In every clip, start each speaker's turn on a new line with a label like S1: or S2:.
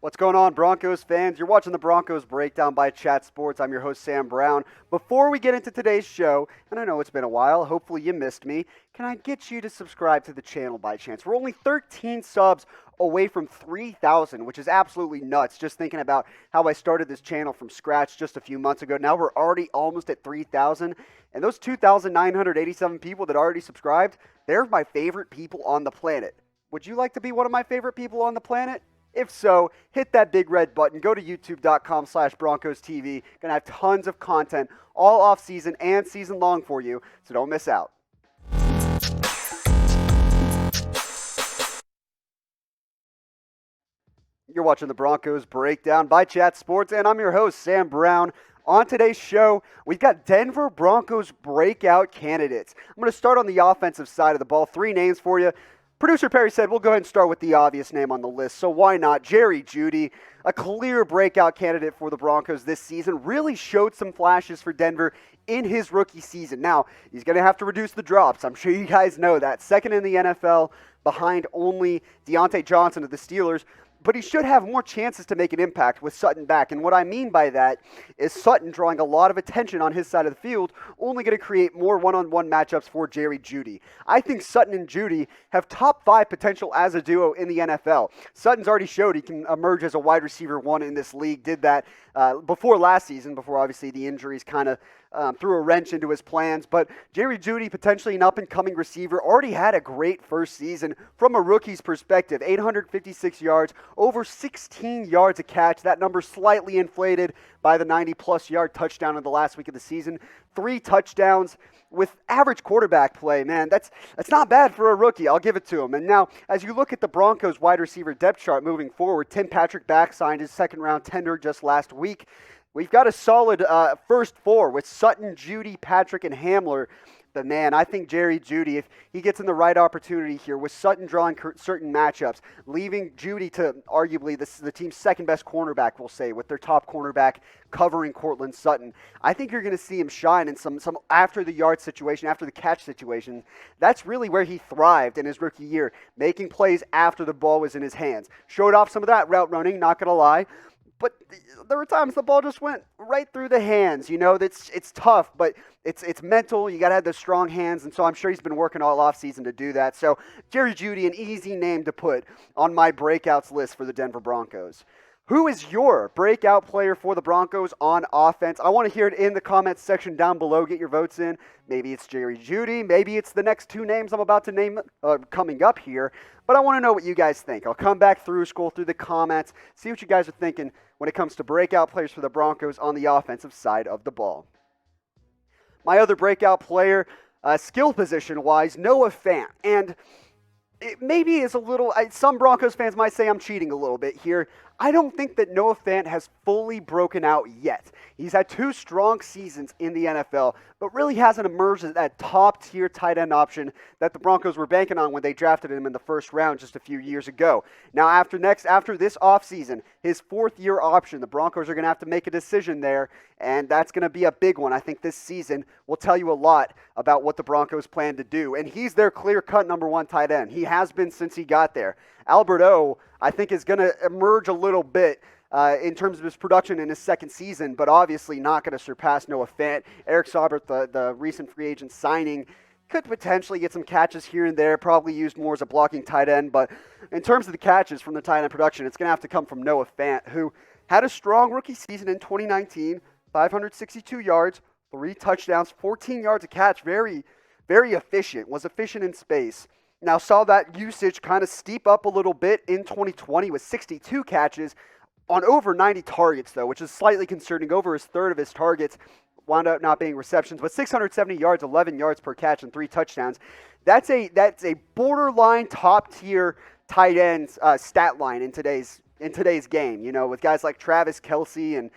S1: What's going on, Broncos fans? You're watching the Broncos Breakdown by Chat Sports. I'm your host, Sam Brown. Before we get into today's show, and I know it's been a while, hopefully you missed me, can I get you to subscribe to the channel by chance? We're only 13 subs away from 3,000, which is absolutely nuts. Just thinking about how I started this channel from scratch just a few months ago. Now we're already almost at 3,000, and those 2,987 people that already subscribed, they're my favorite people on the planet. Would you like to be one of my favorite people on the planet? If so, hit that big red button. Go to youtube.com/Broncos TV. Gonna have tons of content all off season and season long for you, so don't miss out. You're watching the Broncos Breakdown by Chat Sports, and I'm your host, Sam Brown. On today's show, we've got Denver Broncos Breakout Candidates. I'm going to start on the offensive side of the ball. 3 names for you. Producer Perry said we'll go ahead and start with the obvious name on the list, so why not? Jerry Jeudy, a clear breakout candidate for the Broncos this season, really showed some flashes for Denver in his rookie season. Now, he's going to have to reduce the drops. I'm sure you guys know that. Second in the NFL, behind only Deontay Johnson of the Steelers. But he should have more chances to make an impact with Sutton back. And what I mean by that is Sutton drawing a lot of attention on his side of the field, only going to create more one-on-one matchups for Jerry Jeudy. I think Sutton and Jeudy have top 5 potential as a duo in the NFL. Sutton's already showed he can emerge as a wide receiver 1 in this league, did that before last season, before obviously the injuries kind of threw a wrench into his plans. But Jerry Jeudy, potentially an up-and-coming receiver, already had a great first season from a rookie's perspective. 856 yards, over 16 yards a catch. That number slightly inflated by the 90-plus yard touchdown in the last week of the season. 3 touchdowns with average quarterback play. Man, that's not bad for a rookie. I'll give it to him. And now, as you look at the Broncos wide receiver depth chart moving forward, Tim Patrick back signed his second-round tender just last week. We've got a solid first 4 with Sutton, Jeudy, Patrick, and Hamler. But man, I think Jerry Jeudy, if he gets in the right opportunity here, with Sutton drawing certain matchups, leaving Jeudy to arguably the team's second-best cornerback, we'll say, with their top cornerback covering Cortland Sutton, I think you're going to see him shine in some after-the-yard situation, after-the-catch situation. That's really where he thrived in his rookie year, making plays after the ball was in his hands. Showed off some of that route running, not going to lie. But there were times the ball just went right through the hands. You know, it's tough, but it's mental. You got to have those strong hands, and so I'm sure he's been working all offseason to do that. So Jerry Jeudy, an easy name to put on my breakouts list for the Denver Broncos. Who is your breakout player for the Broncos on offense? I want to hear it in the comments section down below. Get your votes in. Maybe it's Jerry Jeudy. Maybe it's the next 2 names I'm about to name coming up here. But I want to know what you guys think. I'll come back through, scroll through the comments, see what you guys are thinking when it comes to breakout players for the Broncos on the offensive side of the ball. My other breakout player, skill position-wise, Noah Fant. And it maybe is a little, some Broncos fans might say I'm cheating a little bit here. I don't think that Noah Fant has fully broken out yet. He's had 2 strong seasons in the NFL, but really hasn't emerged as that top-tier tight end option that the Broncos were banking on when they drafted him in the first round just a few years ago. Now, after this offseason, his 4th-year option, the Broncos are going to have to make a decision there, and that's going to be a big one. I think this season will tell you a lot about what the Broncos plan to do, and he's their clear-cut number 1 tight end. He has been since he got there. Albert O, I think, is going to emerge a little bit in terms of his production in his second season, but obviously not going to surpass Noah Fant. Eric Saubert, the recent free agent signing, could potentially get some catches here and there, probably used more as a blocking tight end, but in terms of the catches from the tight end production, it's going to have to come from Noah Fant, who had a strong rookie season in 2019, 562 yards, 3 touchdowns, 14 yards a catch, very, very efficient, was efficient in space. Now, saw that usage kind of steep up a little bit in 2020 with 62 catches on over 90 targets, though, which is slightly concerning. Over his third of his targets wound up not being receptions, but 670 yards, 11 yards per catch, and 3 touchdowns. That's a borderline top-tier tight end stat line in today's game, you know, with guys like Travis Kelce and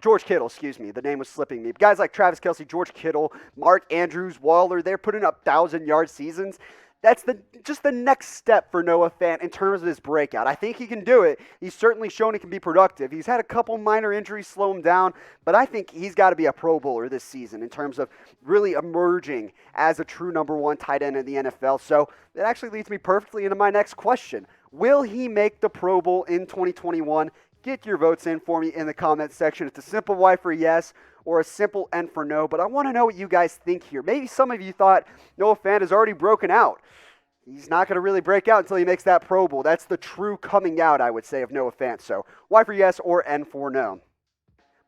S1: George Kittle, excuse me. The name was slipping me. Guys like Travis Kelce, George Kittle, Mark Andrews, Waller, they're putting up 1,000-yard seasons. That's just the next step for Noah Fant in terms of his breakout. I think he can do it. He's certainly shown he can be productive. He's had a couple minor injuries slow him down, but I think he's got to be a Pro Bowler this season in terms of really emerging as a true number 1 tight end in the NFL. So that actually leads me perfectly into my next question. Will he make the Pro Bowl in 2021? Get your votes in for me in the comments section. It's a simple Y for yes or a simple N for no, but I want to know what you guys think here. Maybe some of you thought Noah Fant has already broken out. He's not going to really break out until he makes that Pro Bowl. That's the true coming out, I would say, of Noah Fant. So Y for yes or N for no.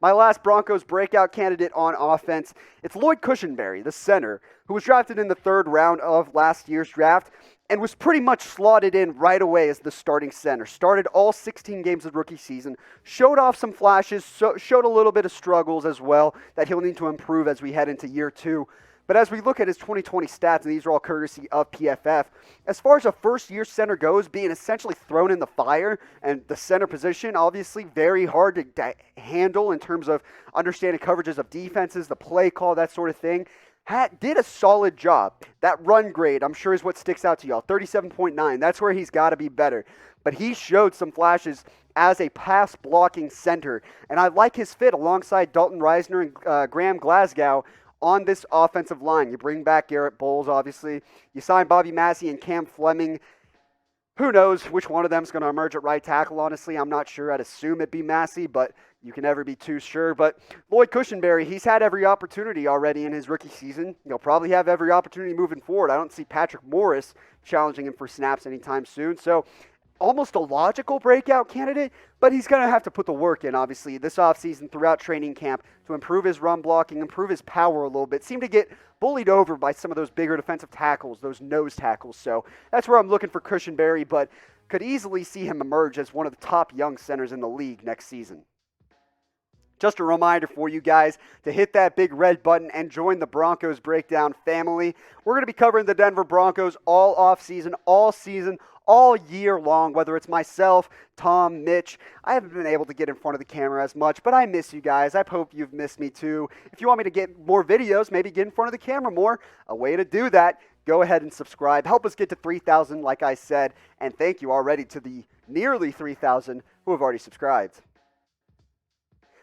S1: My last Broncos breakout candidate on offense, it's Lloyd Cushenberry, the center, who was drafted in the 3rd round of last year's draft and was pretty much slotted in right away as the starting center. Started all 16 games of rookie season, showed off some flashes, showed a little bit of struggles as well that he'll need to improve as we head into year 2. But as we look at his 2020 stats, and these are all courtesy of PFF, as far as a first-year center goes, being essentially thrown in the fire, and the center position, obviously very hard to handle in terms of understanding coverages of defenses, the play call, that sort of thing, did a solid job. That run grade, I'm sure, is what sticks out to y'all, 37.9. That's where he's got to be better. But he showed some flashes as a pass-blocking center, and I like his fit alongside Dalton Reisner and Graham Glasgow on this offensive line. You bring back Garrett Bowles, obviously. You sign Bobby Massey and Cam Fleming. Who knows which one of them is going to emerge at right tackle, honestly. I'm not sure. I'd assume it'd be Massey, but you can never be too sure. But Lloyd Cushenberry, he's had every opportunity already in his rookie season. He'll probably have every opportunity moving forward. I don't see Patrick Morris challenging him for snaps anytime soon. So almost a logical breakout candidate, but he's going to have to put the work in, obviously, this offseason throughout training camp to improve his run blocking, improve his power a little bit. Seemed to get bullied over by some of those bigger defensive tackles, those nose tackles. So that's where I'm looking for Cushenberry, but could easily see him emerge as one of the top young centers in the league next season. Just a reminder for you guys to hit that big red button and join the Broncos Breakdown family. We're going to be covering the Denver Broncos all offseason, all season, all year long, whether it's myself, Tom, Mitch. I haven't been able to get in front of the camera as much, but I miss you guys. I hope you've missed me too. If you want me to get more videos, maybe get in front of the camera more, a way to do that, go ahead and subscribe. Help us get to 3,000, like I said, and thank you already to the nearly 3,000 who have already subscribed.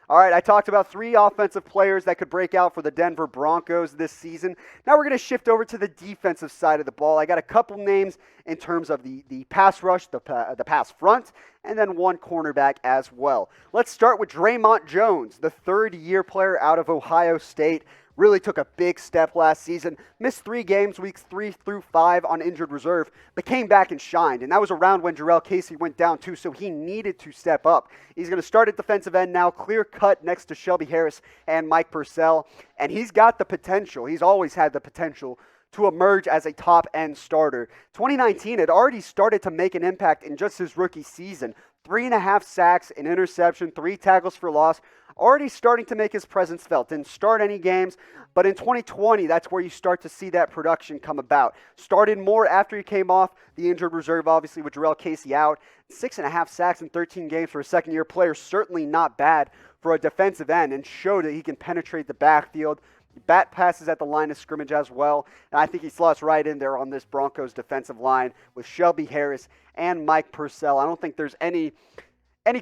S1: All right, I talked about 3 offensive players that could break out for the Denver Broncos this season. Now we're going to shift over to the defensive side of the ball. I got a couple names in terms of the pass rush, the pass front, and then one cornerback as well. Let's start with Dre'Mont Jones, the 3rd-year player out of Ohio State. Really took a big step last season. Missed 3 games, weeks 3 through 5 on injured reserve, but came back and shined. And that was around when Jarrell Casey went down too, so he needed to step up. He's going to start at defensive end now, clear cut next to Shelby Harris and Mike Purcell. And he's got the potential. He's always had the potential to emerge as a top-end starter. 2019 had already started to make an impact in just his rookie season. 3.5 sacks, an interception, 3 tackles for loss. Already starting to make his presence felt. Didn't start any games, but in 2020, that's where you start to see that production come about. Started more after he came off the injured reserve, obviously, with Jarrell Casey out. 6.5 sacks in 13 games for a second-year player, certainly not bad for a defensive end, and showed that he can penetrate the backfield. Bat passes at the line of scrimmage as well, and I think he slots right in there on this Broncos defensive line with Shelby Harris and Mike Purcell. I don't think there's any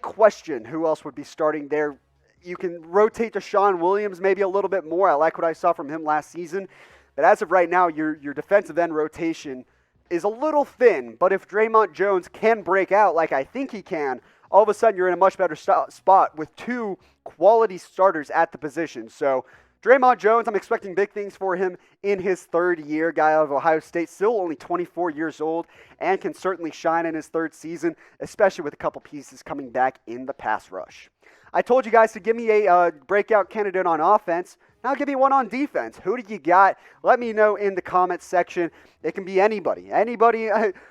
S1: question who else would be starting there. You can rotate to Sean Williams maybe a little bit more. I like what I saw from him last season. But as of right now, your defensive end rotation is a little thin. But if Dre'Mont Jones can break out like I think he can, all of a sudden you're in a much better spot with 2 quality starters at the position. So Dre'Mont Jones, I'm expecting big things for him in his 3rd year. Guy out of Ohio State, still only 24 years old, and can certainly shine in his 3rd season, especially with a couple pieces coming back in the pass rush. I told you guys to give me a breakout candidate on offense. Now give me one on defense. Who do you got? Let me know in the comments section. It can be anybody.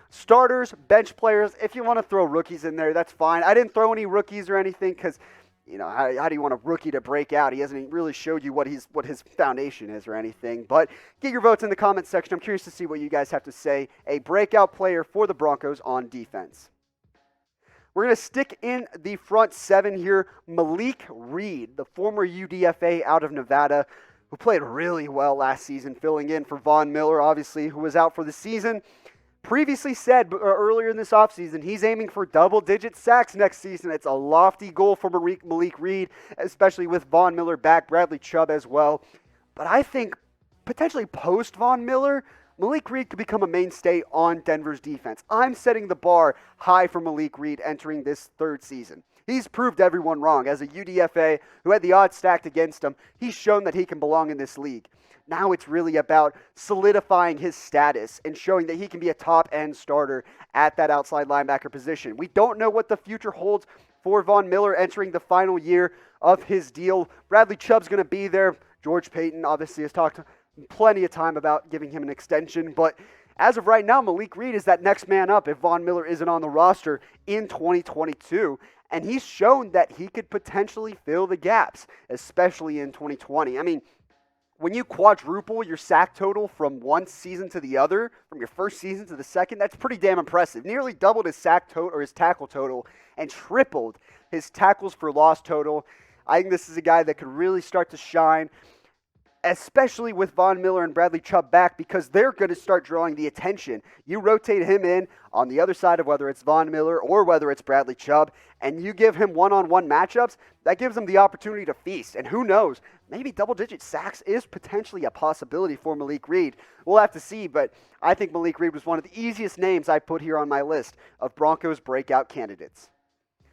S1: Starters, bench players. If you want to throw rookies in there, that's fine. I didn't throw any rookies or anything because, how do you want a rookie to break out? He hasn't really showed you what his foundation is or anything. But get your votes in the comments section. I'm curious to see what you guys have to say. A breakout player for the Broncos on defense. We're going to stick in the front 7 here. Malik Reed, the former UDFA out of Nevada, who played really well last season, filling in for Von Miller, obviously, who was out for the season. Previously said earlier in this offseason, he's aiming for double-digit sacks next season. It's a lofty goal for Malik Reed, especially with Von Miller back, Bradley Chubb as well. But I think potentially post-Von Miller, Malik Reed could become a mainstay on Denver's defense. I'm setting the bar high for Malik Reed entering this third season. He's proved everyone wrong. As a UDFA who had the odds stacked against him, he's shown that he can belong in this league. Now it's really about solidifying his status and showing that he can be a top-end starter at that outside linebacker position. We don't know what the future holds for Von Miller entering the final year of his deal. Bradley Chubb's going to be there. George Payton obviously has talked plenty of time about giving him an extension, but as of right now, Malik Reed is that next man up if Von Miller isn't on the roster in 2022, and he's shown that he could potentially fill the gaps, especially in 2020. I mean, when you quadruple your sack total from one season to the other, from your first season to the second, that's pretty damn impressive. Nearly doubled his sack total or his tackle total and tripled his tackles for loss total. I think this is a guy that could really start to shine, especially with Von Miller and Bradley Chubb back, because they're going to start drawing the attention. You rotate him in on the other side of whether it's Von Miller or whether it's Bradley Chubb, and you give him one-on-one matchups, that gives him the opportunity to feast. And who knows, maybe double-digit sacks is potentially a possibility for Malik Reed. We'll have to see, but I think Malik Reed was one of the easiest names I put here on my list of Broncos breakout candidates.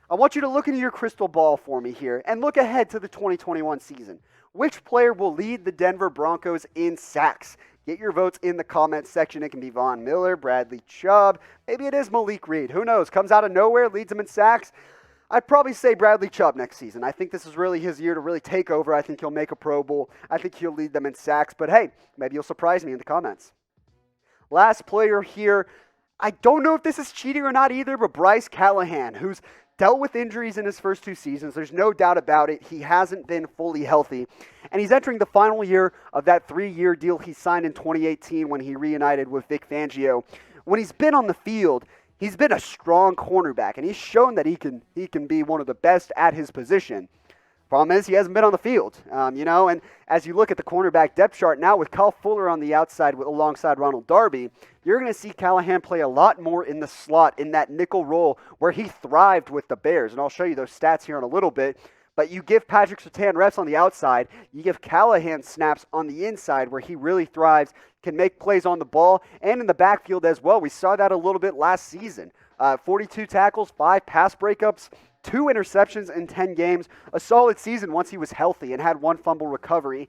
S1: I want you to look into your crystal ball for me here and look ahead to the 2021 season. Which player will lead the Denver Broncos in sacks? Get your votes in the comments section. It can be Von Miller, Bradley Chubb. Maybe it is Malik Reed. Who knows? Comes out of nowhere, leads them in sacks. I'd probably say Bradley Chubb next season. I think this is really his year to really take over. I think he'll make a Pro Bowl. I think he'll lead them in sacks. But hey, maybe you'll surprise me in the comments. Last player here. I don't know if this is cheating or not either, but Bryce Callahan, who's dealt with injuries in his first two seasons. There's no doubt about it. He hasn't been fully healthy. And he's entering the final year of that 3-year deal he signed in 2018 when he reunited with Vic Fangio. When he's been on the field, he's been a strong cornerback, and he's shown that he can be one of the best at his position. Problem is, he hasn't been on the field, and as you look at the cornerback depth chart now with Kyle Fuller on the outside alongside Ronald Darby, you're going to see Callahan play a lot more in the slot in that nickel role where he thrived with the Bears. And I'll show you those stats here in a little bit. But you give Patrick Surtain reps on the outside, you give Callahan snaps on the inside where he really thrives, can make plays on the ball and in the backfield as well. We saw that a little bit last season. 42 tackles, 5 pass breakups, 2 interceptions in 10 games, a solid season once he was healthy and had 1 fumble recovery.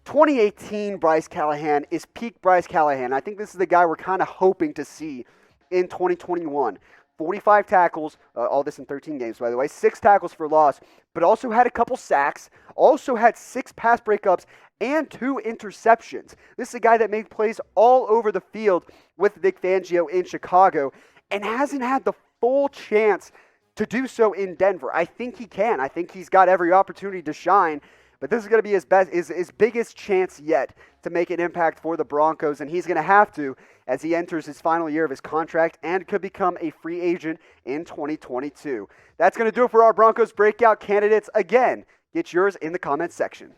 S1: 2018 Bryce Callahan is peak Bryce Callahan. I think this is the guy we're kind of hoping to see in 2021. 45 tackles, all this in 13 games, by the way, 6 tackles for loss, but also had a couple sacks, also had 6 pass breakups and 2 interceptions. This is a guy that made plays all over the field with Vic Fangio in Chicago and hasn't had the full chance to do so in Denver. I think he can. I think he's got every opportunity to shine. But this is going to be his biggest chance yet to make an impact for the Broncos, and he's going to have to as he enters his final year of his contract and could become a free agent in 2022. That's going to do it for our Broncos breakout candidates. Again, get yours in the comments section.